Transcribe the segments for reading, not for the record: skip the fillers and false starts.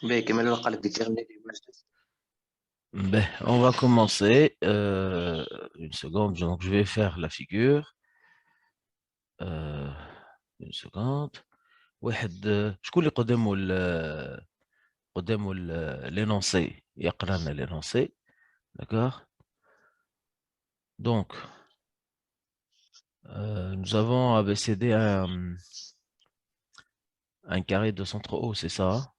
باهي كما لو قال لك ديتيرميني ليماج دو. Ben, on va commencer. Une seconde, donc je vais faire la figure. Euh, une seconde. واحد شكون اللي قدامه l'énoncé يقرا لنا l'énoncé. D'accord? Donc, nous avons ABCD un carré de centre O, c'est ça?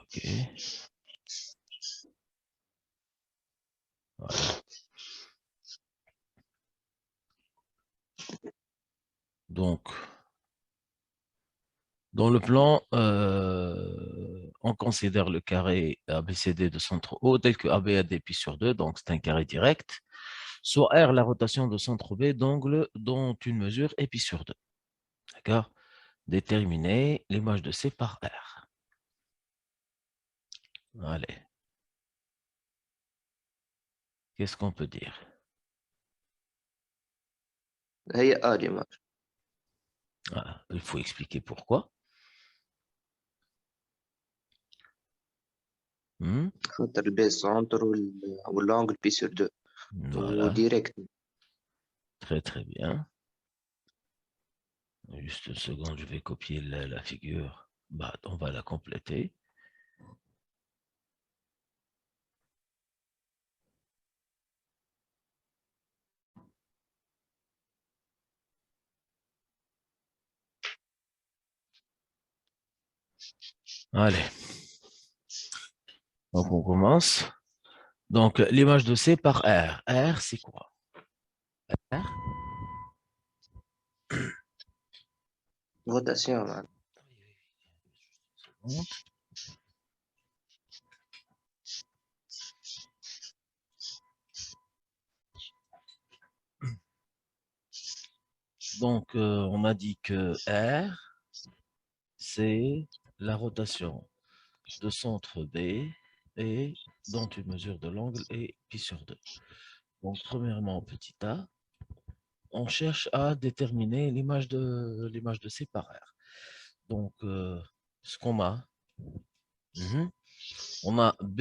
Ok. Voilà. Donc, dans le plan, on considère le carré ABCD de centre O tel que AB a des pi sur 2, donc c'est un carré direct, soit R la rotation de centre B d'angle dont une mesure est pi sur 2. D'accord? Déterminer l'image de C par R. Allez, qu'est-ce qu'on peut dire? هي ليماج. Voilà. Il faut expliquer pourquoi. Hmm. خاطر البي سونتر واللونجل بي سور دو Voilà, وديريكت. très très bien. Juste une seconde, je vais copier la figure. Bah, on va la compléter. Allez, donc on commence. Donc, l'image de C par R. R, c'est quoi? R. روتاسيون معناها. Donc, on a dit que R, c'est la rotation de centre B et dont une mesure de l'angle est pi sur 2. Donc, premièrement, petit a, on cherche à déterminer l'image de C par R. Donc, ce qu'on a, on a B,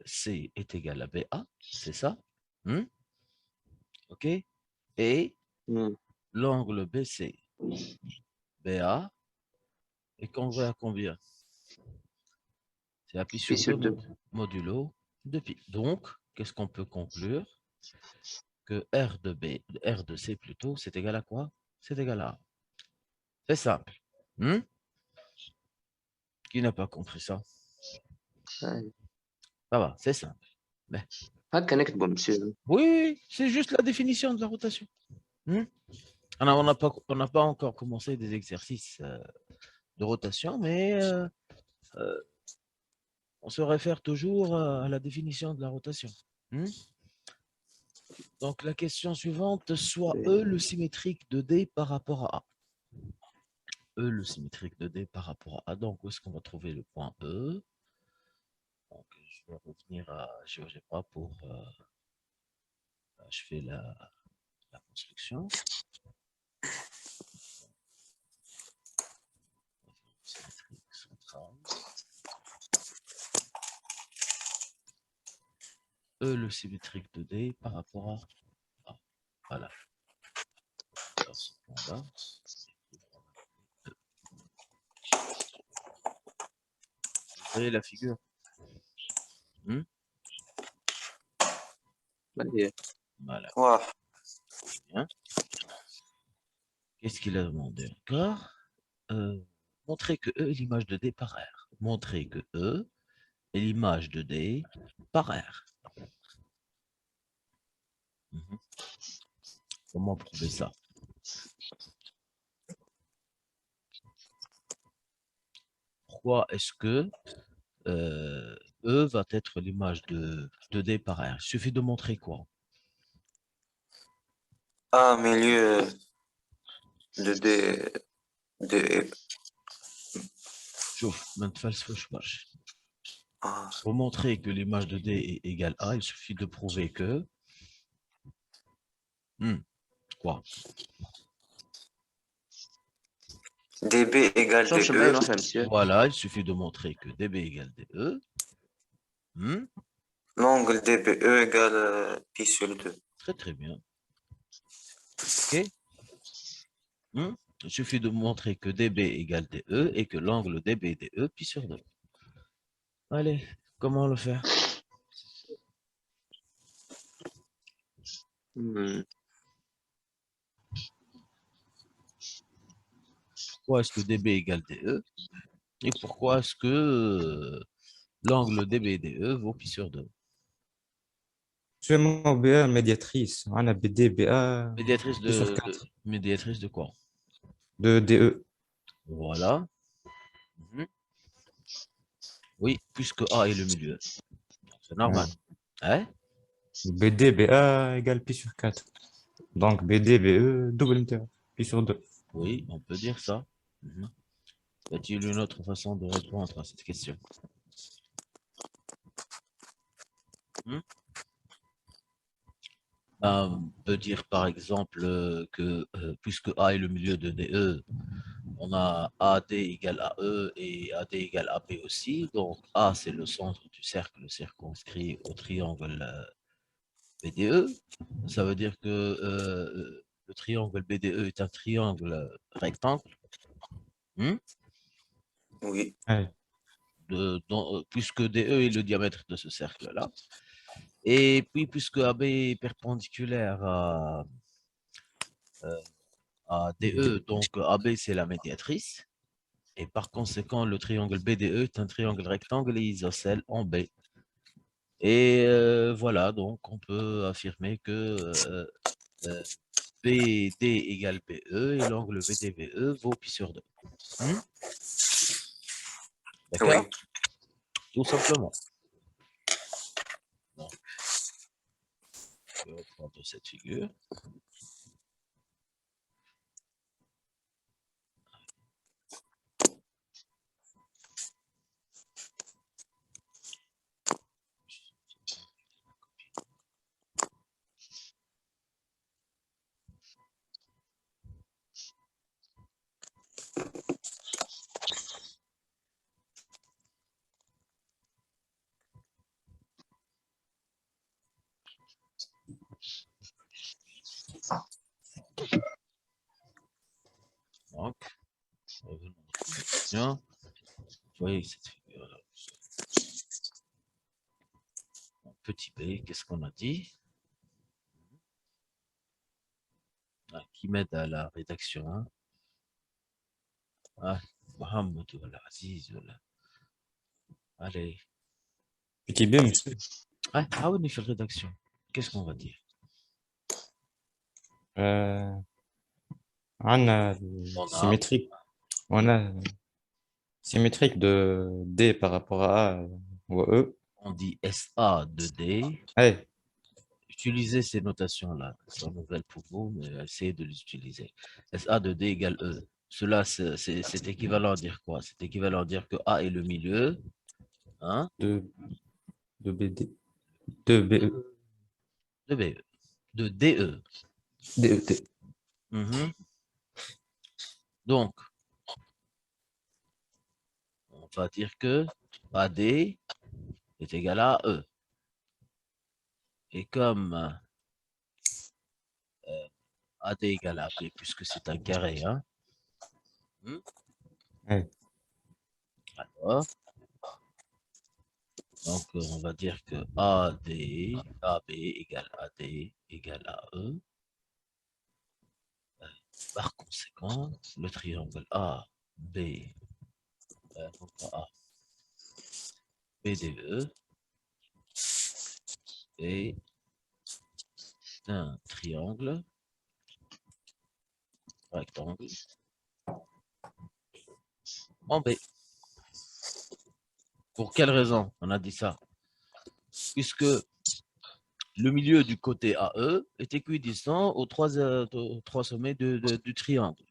C est égal à BA, c'est ça? OK? Et l'angle BC, BA est congrue à combien? C'est à pi بي sur سور 2 دو. modulo de pi. Donc, qu'est-ce qu'on peut conclure? Que R de B, R de C plutôt, c'est égal à quoi? C'est égal à A. C'est simple. Qui n'a pas compris ça? Ça va, c'est simple. Mais, هكا نكتبوا مسيو. oui, c'est juste la définition de la rotation. On n'a pas encore commencé des exercices de rotation, mais on se réfère toujours à la définition de la rotation. Donc, la question suivante, soit E le symétrique de D par rapport à A. E le symétrique de D par rapport à A. Donc, où est-ce qu'on va trouver le point E? Donc, je vais revenir à GeoGebra pour... je fais la construction. Symétrique centrale. E le symétrique de D par rapport à A. Voilà. Alors, ce point-là. Vous voyez la figure? Voilà. Bien. Qu'est-ce qu'il a demandé encore? Montrer que E est l'image de D par R. Montrer que E est l'image de D par R. Comment prouver ça? Pourquoi est-ce que E va être l'image de D par R. Il suffit de montrer quoi? A milieu de D, de شوف ما نتفلسفوش برشا. A, Pour montrer que l'image de D est égale à, il suffit de prouver que quoi? DB égale شوف معايا DE. واحدة مسيو. Voilà, il suffit de montrer que DB égale DE. L'angle DBE égale pi sur 2. Très très bien. OK? Il suffit de montrer que DB égale DE et que l'angle DB-DE pi sur 2. Allez, comment le faire? Hmm. Pourquoi est-ce que DB égale DE? Et pourquoi est-ce que l'angle DB-DE vaut pi sur 2? Actuellement, BA médiatrice. On a BD, BA Médiatrice pi sur de, 4 médiatrice de quoi? de DE. Voilà. Oui, puisque A est le milieu. C'est normal. Hein? BD, BA égale pi sur 4. Donc BD, BE, double inter, pi sur 2. Oui, on peut dire ça. Y a-t-il une autre façon de répondre à cette question? On peut dire par exemple que puisque A est le milieu de DE, on a AD égale à E et AD égale à B aussi. Donc A, c'est le centre du cercle circonscrit au triangle BDE. Ça veut dire que le triangle BDE est un triangle rectangle. Oui. Puisque DE est le diamètre de ce cercle-là. Et puis, puisque AB est perpendiculaire à DE, donc AB, c'est la médiatrice. Et par conséquent, le triangle BDE est un triangle rectangle et isocèle en B. Et voilà, donc on peut affirmer que BD égale BE et l'angle VDVE vaut pi sur 2. D'accord? Oui. Tout simplement. Donc, je vais reprendre cette figure. Donc, revenons à notre question. Vous voyez cette figure-là. Petit b, qu'est-ce qu'on a dit? Qui m'aide à la rédaction, hein? Mohamed ou Aziz. Allez. Petit B, monsieur. On est fait la rédaction. Qu'est-ce qu'on va dire? On a On a, symétrique. On a symétrique de D par rapport à A ou à E. on dit SA de D. Hey, Utilisez ces notations-là. Elles sont nouvelles pour vous, mais essayez de les utiliser. SA de D égale E. Cela, c'est équivalent à dire quoi? C'est équivalent à dire que A est le milieu. Hein? de BD. De BE. De BE. De DE. DET. Donc, on va dire que AD est égal à E. Et comme AD égale à B, puisque c'est un carré, hein? Ouais. Alors, donc on va dire que AB égale AD égale à E. Par conséquent, le triangle AB, non pas A, BDE est un triangle rectangle en B. Pour quelle raison on a dit ça? Puisque le milieu du côté AE est équidistant aux trois sommets du triangle.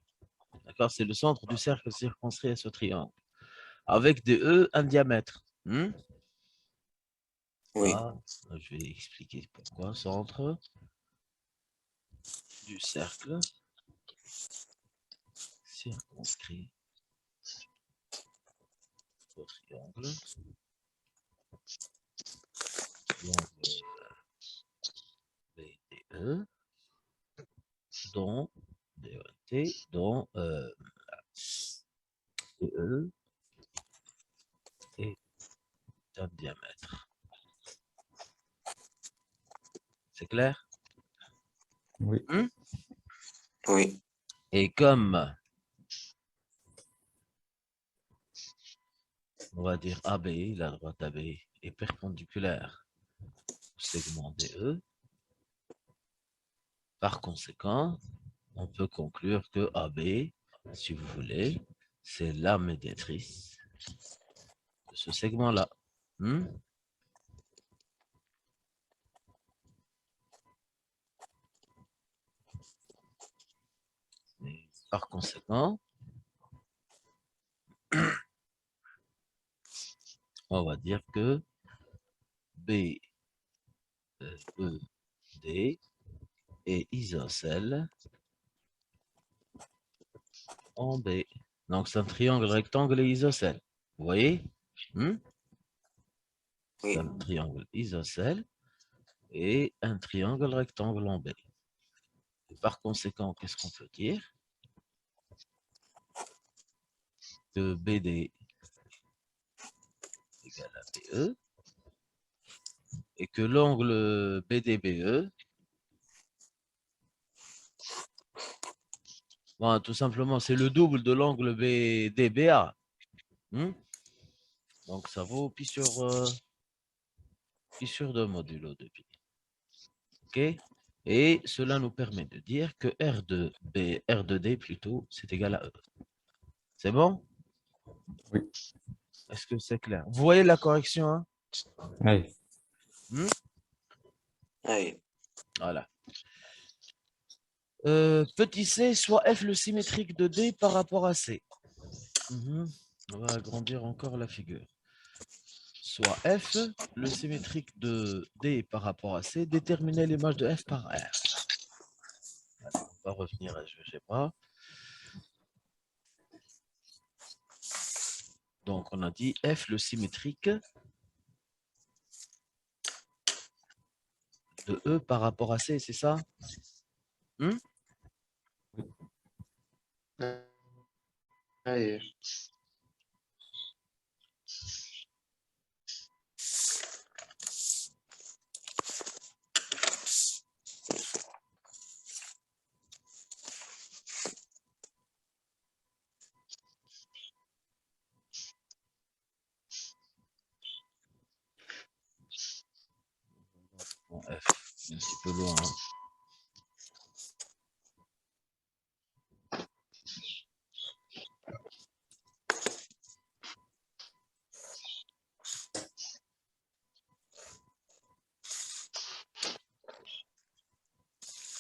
D'accord? C'est le centre du cercle circonscrit à ce triangle. Avec des E, un diamètre. Oui. Voilà. Je vais expliquer pourquoi. Centre du cercle circonscrit au triangle. L'angle BDE, dont DET, dont DE est un diamètre. C'est clair? Oui. Oui. Et comme, on va dire AB, la droite AB, est perpendiculaire au segment DE, par conséquent, on peut conclure que AB, si vous voulez, c'est la médiatrice de ce segment-là. Et par conséquent, on va dire que B, E, D est isocèle en B. Donc, c'est un triangle rectangle et isocèle. Vous voyez? Oui. C'est un triangle isocèle et un triangle rectangle en B. Et par conséquent, qu'est-ce qu'on peut dire? Que BD égale à BE et que l'angle BDBE, bon, tout simplement, c'est le double de l'angle BDBA. Donc, ça vaut pi sur 2 modulo de pi. OK? Et cela nous permet de dire que R de D plutôt, c'est égal à E. C'est bon? Oui. Est-ce que c'est clair? Vous voyez la correction, hein? Oui. Oui. Voilà. Petit c, soit F le symétrique de D par rapport à C. On va agrandir encore la figure. Soit F le symétrique de D par rapport à C, déterminer l'image de F par R. Allez, on va revenir à je sais pas. Donc, on a dit F le symétrique de E par rapport à C, c'est ça? أي. Bon, F, un petit peu loin. Hein.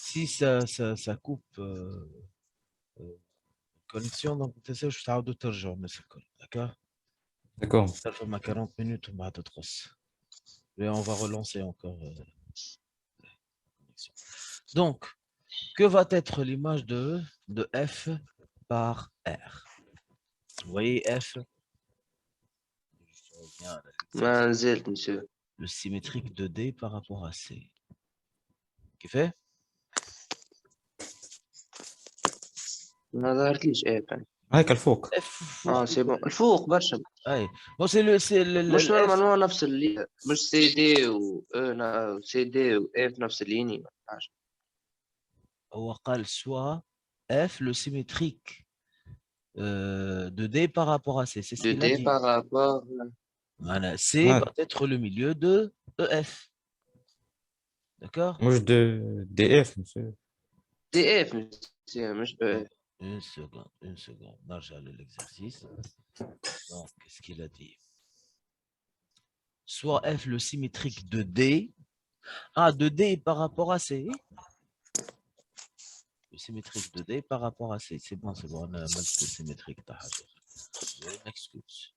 Si ça coupe connexion, donc tu sais, je t'ai de jour, mais c'est cool. D'accord? D'accord. Ça fait ma 40 minutes, on va de trop. Et on va relancer encore. Donc, que va être l'image de F par R? Vous voyez F? ما نزلت مسيو. Le symétrique de D par rapport à C. Qui fait? ما ظهرتليش ايه يعني. هيك الفوق. F. سي بون الفوق برشا. Allez. Bon, c'est le مش F. نورمالمون نفس اللي مش سي دي و سي دي و اف نفس الليني. هو قال soit F le symétrique de D par rapport à C. C'est ce De qu'il a D dit. par rapport. Voilà. C va être le milieu de EF. D'accord? مش دي اف monsieur. دي اف مش Une seconde, une seconde. Marge à l'exercice. Donc, qu'est-ce qu'il a dit? soit F le symétrique de D. Ah, de D par rapport à C. Le symétrique de D par rapport à C. C'est bon, on a mal le symétrique. Je m'excuse.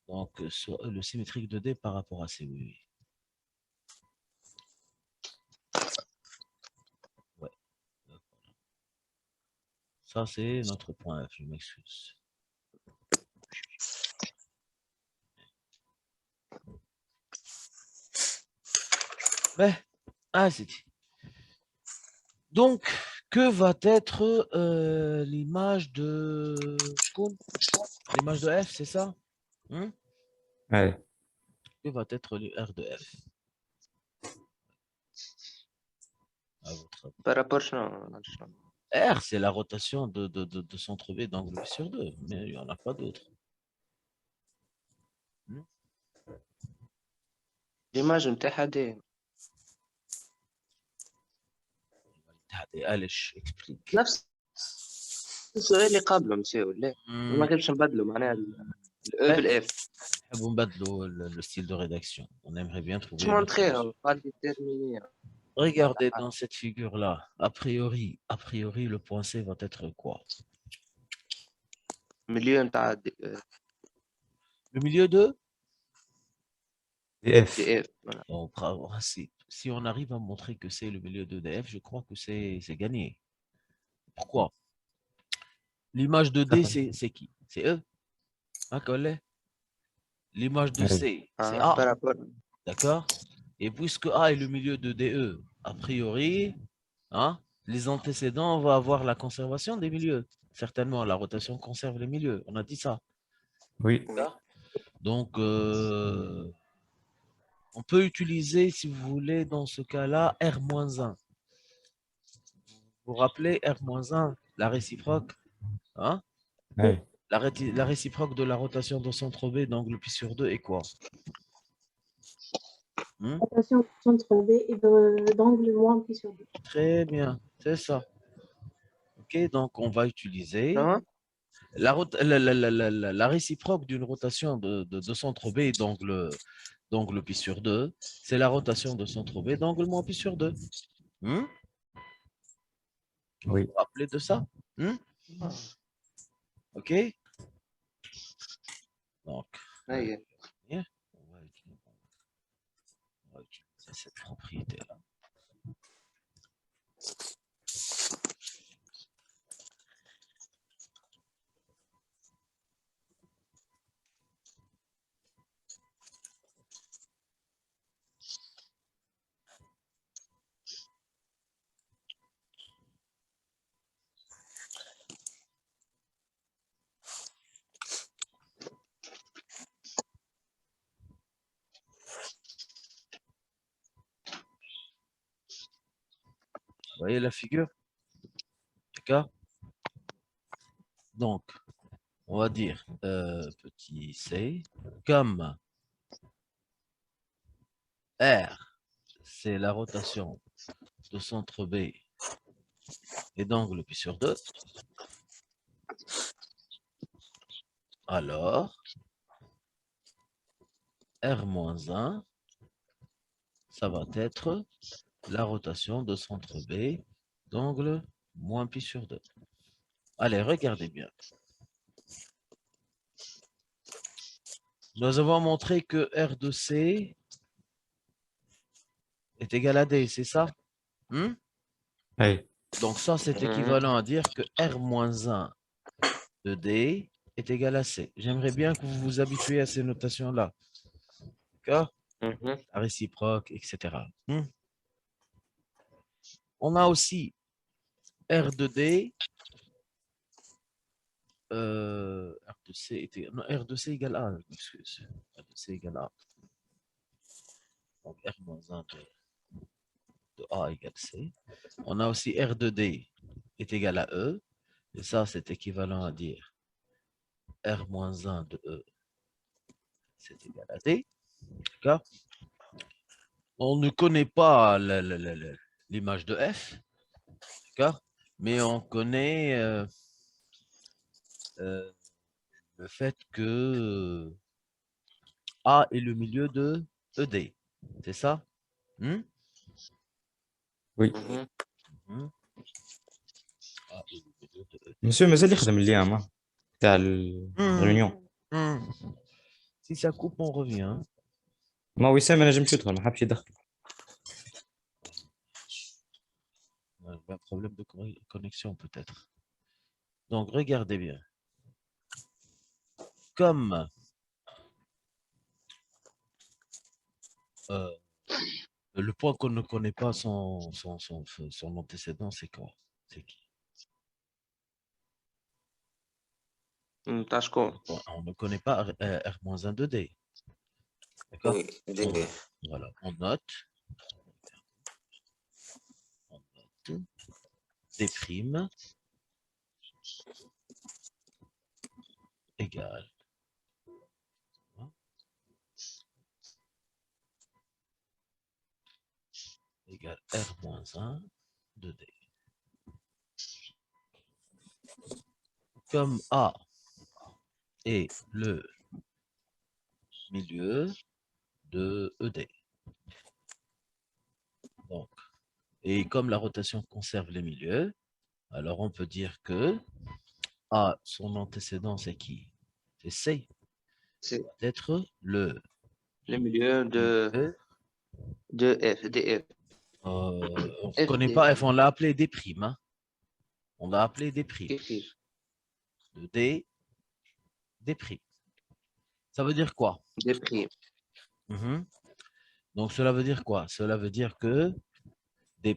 Donc, soit le symétrique de D par rapport à C, oui. Ouais. Ça, c'est notre point F, je m'excuse. Mais, ah, c'est dit. Donc, que va être l'image de l'image de F, c'est ça? Ouais. Que va être le R de F? À votre avis. Par rapport à R, c'est la rotation de centre B d'angle B sur 2, mais il n'y en a pas d'autre. l'image نتاعها D. Allez, je explique. نفس السؤال اللي قبله مساوي ولا ما كيفاش نبدلوا معناها الاو بالاف نحبوا نبدلوا le style de rédaction. On aimerait bien trouver باش une autre مونطخيها solution. وقال ديتيرميني. Regardez dans cette figure-là. A priori, le point C va être quoi? مليون نتاع Le milieu de? DF. دي اف. En principe, si on arrive à montrer que c'est le milieu de DF, je crois que c'est gagné. Pourquoi? L'image de D, c'est qui? C'est E. Hein, collègue? L'image de C, c'est A. par rapport D'accord? Et puisque A est le milieu de DE, a priori, hein, les antécédents vont avoir la conservation des milieux. Certainement, la rotation conserve les milieux. On a dit ça. Oui. Donc, on peut utiliser, si vous voulez, dans ce cas-là, R-1. Vous vous rappelez R-1, la réciproque, hein? Ouais. La réciproque de la rotation de centre B d'angle pi sur 2 est quoi? Rotation de centre B et d'angle moins pi sur 2. Très bien, c'est ça. Ok, donc on va utiliser non la réciproque d'une rotation de centre B d'angle pi sur 2, c'est la rotation de centre B d'angle moins pi sur 2. Vous Oui. vous rappelez de ça? Ok? Donc, هي on va utiliser cette propriété-là. Vous voyez la figure? D'accord? Donc, on va dire petit c, comme R, c'est la rotation de centre B et d'angle pi sur 2, alors R-1, ça va être la rotation de centre B d'angle moins pi sur 2. Allez, regardez bien. Nous avons montré que R de C est égal à D, c'est ça? Oui. Donc ça, c'est équivalent à dire que R-1 de D est égal à C. J'aimerais bien que vous vous habituiez à ces notations-là. D'accord? La réciproque, etc. On a aussi R de D. R de C était. Non, R de C égale A, je m'excuse. R de C égale A. Donc R-1 de A égale C. On a aussi R de D est égal à E. Et ça, c'est équivalent à dire R-1 de E, c'est égal à D. D'accord? On ne connaît pas l'image de F. D'accord? Mais on connaît le fait que A est le milieu de ED. C'est ça? Hmm? Oui. Mhm. Mhm. A est le milieu de ED. Monsieur, مازال يخدم اليوم تاع Hmm. الريونيون. Hmm. Si ça coupe, on revient. ما وسام ما نجمش يدخل ما حبش يدخل. Un problème de connexion peut-être. Donc, regardez bien. Comme le point qu'on ne connaît pas son antécédent, c'est quoi? C'est qui? تاع شكون؟ On ne connaît pas R-1 de D. D'accord? Oui, D. Voilà, on note. D' égale R-1 de D. Comme A est le milieu de ED. Donc, et comme la rotation conserve les milieux, alors on peut dire que A, son antécédent, c'est qui? C'est C. C'est Peut-être le milieu de F, DF. on ne F, connaît D. pas F, on l'a appelé D'. Hein. On l'a appelé D'. كيف De D, D'. Ça veut dire quoi? دي بريم. Mhm. Donc, cela veut dire quoi? Cela veut dire que D'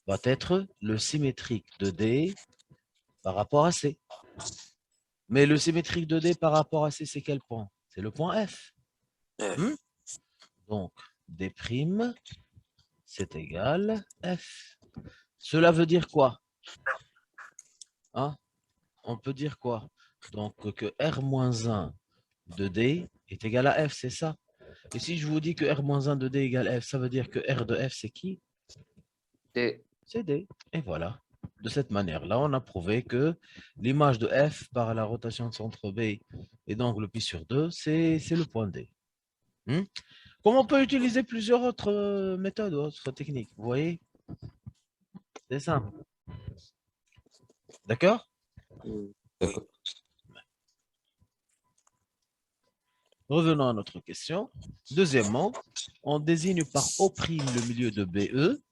va être le symétrique de D par rapport à C. Mais le symétrique de D par rapport à C, c'est quel point? C'est le point F. F. Donc, D', c'est égal F. Cela veut dire quoi? Hein? On peut dire quoi? Donc, que R-1 de D est égal à F, c'est ça? Et si je vous dis que R-1 de D égale F, ça veut dire que R de F, c'est qui? D. C'est D. Et voilà. De cette manière-là, on a prouvé que l'image de F par la rotation de centre B et d'angle pi sur 2, c'est le point D. Comme on peut utiliser plusieurs autres méthodes, autres techniques, vous voyez? C'est simple. D'accord? D'accord. Revenons à notre question. Deuxièmement, on désigne par O' le milieu de BE.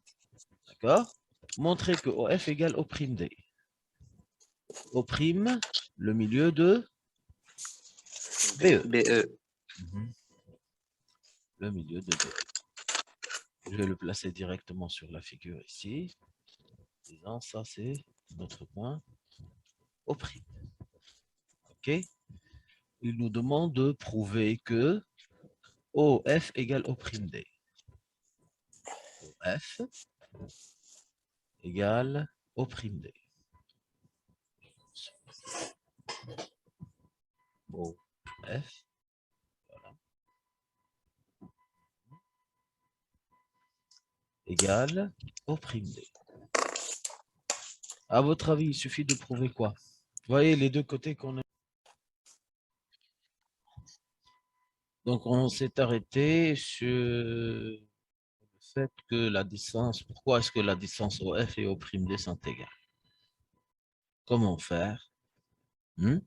D'accord? Montrer que OF égale O'D. O', le milieu de BE. BE. Le milieu de BE. Je vais le placer directement sur la figure ici. Disons, ça, c'est notre point O'. OK? Il nous demande de prouver que OF égale O'D. OF égale O'D. OF, voilà, égale O'D. À votre avis, il suffit de prouver quoi? Vous voyez les deux côtés qu'on a. Donc, on s'est arrêté sur le fait que la distance, pourquoi est-ce que la distance OF et O'D sont égales? Comment faire? Bien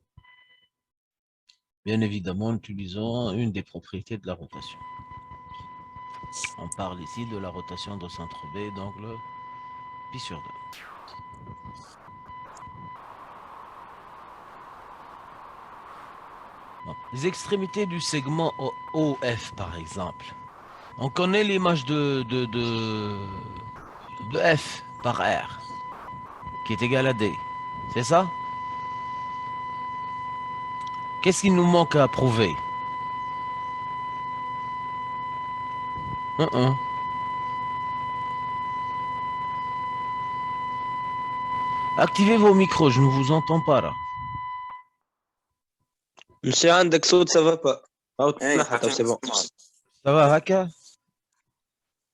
évidemment, en utilisant une des propriétés de la rotation. On parle ici de la rotation de centre B d'angle pi sur 2. Bon. Les extrémités du segment OF, par exemple. On connaît l'image de F par R, qui est égale à D. C'est ça? Qu'est-ce qu'il nous manque à prouver? Activez vos micros, je ne vous entends pas là. Monsieur عندك صوت ça va pas. Hey, c'est bon. Ça va, Haka?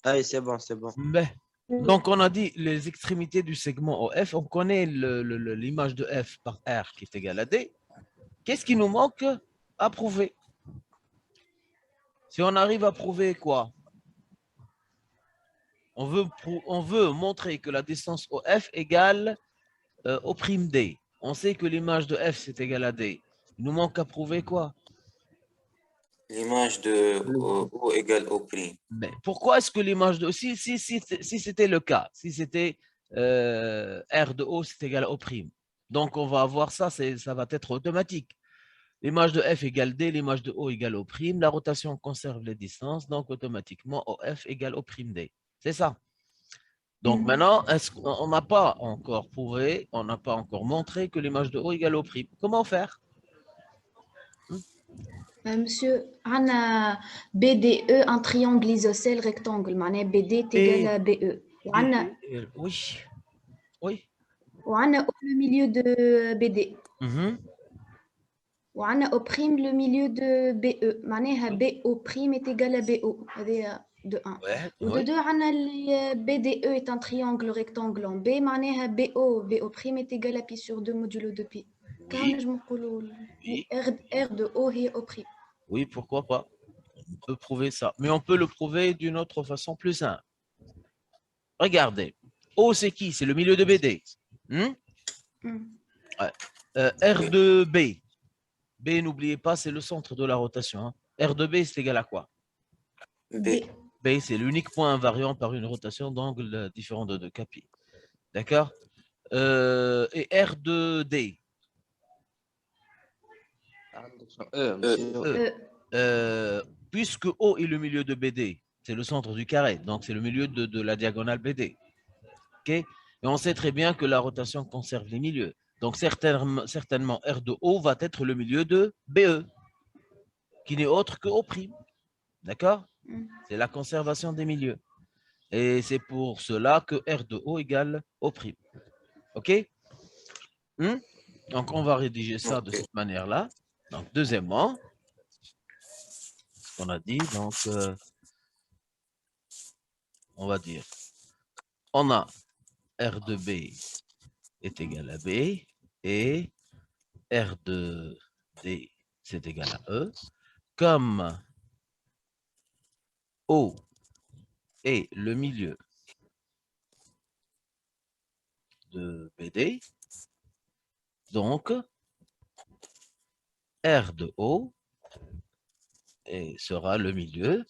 Ah, c'est bon, c'est bon. Ben, donc, on a dit les extrémités du segment OF. On connaît l'image de F par R qui est égale à D. Qu'est-ce qui nous manque à prouver? Si on arrive à prouver quoi? On veut montrer que la distance OF égale au prime D. On sait que l'image de F, c'est égal à D. Il nous manque à prouver quoi? L'image de O égale O'. Mais pourquoi est-ce que l'image de... Si c'était le cas, si c'était R de O, c'est égal au prime. Donc, on va avoir ça, ça va être automatique. L'image de F égale D, l'image de O égale au prime. La rotation conserve les distances, donc automatiquement, OF égale au prime D. C'est ça. Donc maintenant, on n'a pas encore prouvé, on n'a pas encore montré que l'image de O égale au prime. Comment faire? Monsieur, on a BDE, un triangle isocèle rectangle. معناها BD est égal à BE. Oui. Oui. On a le milieu de BD. Mhm. On a au prime le milieu de BE. معناها BO prime est égal à BO. De 1. Ouais, Ou de oui. 2, on a BDE est un triangle rectangle en B. معناها BO prime est égal à pi sur 2 modulo de pi. Oui. Oui. R de O est au prime. Oui, pourquoi pas. On peut prouver ça. Mais on peut le prouver d'une autre façon plus simple. Regardez. O, c'est qui? C'est le milieu de BD. Ouais. R de B. B, n'oubliez pas, c'est le centre de la rotation. Hein. R de B, c'est égal à quoi? B. B, c'est l'unique point invariant par une rotation d'angle différent de 2 capi. D'accord? Et R de D. Puisque O est le milieu de BD, c'est le centre du carré, donc c'est le milieu de la diagonale BD. Okay? Et on sait très bien que la rotation conserve les milieux. Donc certainement R de O va être le milieu de BE, qui n'est autre que O'. D'accord? C'est la conservation des milieux. Et c'est pour cela que R de O égale O'. OK? Donc on va rédiger ça de cette manière-là. Donc deuxièmement, ce qu'on a dit, donc on va dire, on a R de B est égal à B et R de D c'est égal à E. Comme O est le milieu de BD, donc R de O sera le milieu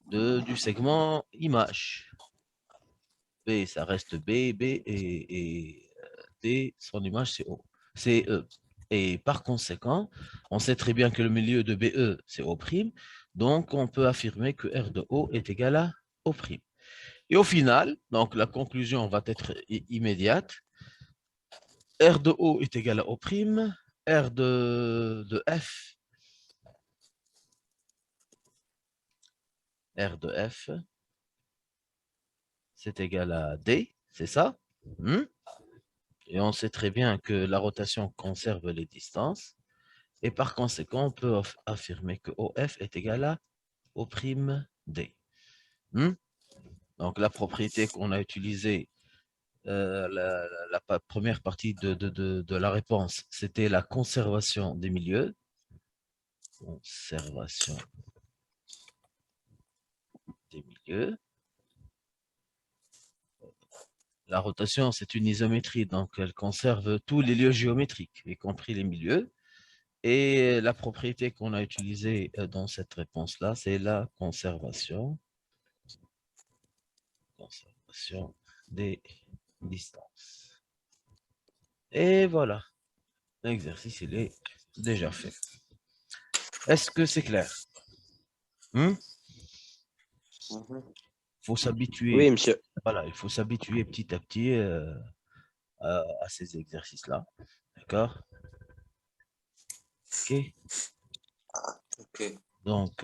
du segment image. B, ça reste B, et D, son image, c'est O. C'est E. Et par conséquent, on sait très bien que le milieu de BE, c'est O', donc on peut affirmer que R de O est égal à O'. Et au final, donc la conclusion va être immédiate. R de O est égal à O', R de F, R de F, c'est égal à D, c'est ça? Et on sait très bien que la rotation conserve les distances. Et par conséquent, on peut affirmer que OF est égal à O'D. Donc, la propriété qu'on a utilisée, la première partie de la réponse, c'était la conservation des milieux. Conservation des milieux. La rotation, c'est une isométrie, donc elle conserve tous les lieux géométriques, y compris les milieux. Et la propriété qu'on a utilisée dans cette réponse-là, c'est la conservation des distances. Et voilà, l'exercice, il est déjà fait. Est-ce que c'est clair? Il faut s'habituer. Oui, monsieur. Voilà, il faut s'habituer petit à petit à ces exercices-là. D'accord? OK. Donc,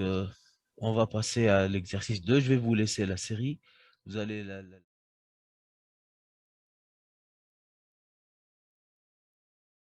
on va passer à l'exercice 2. Je vais vous laisser la série. Vous allez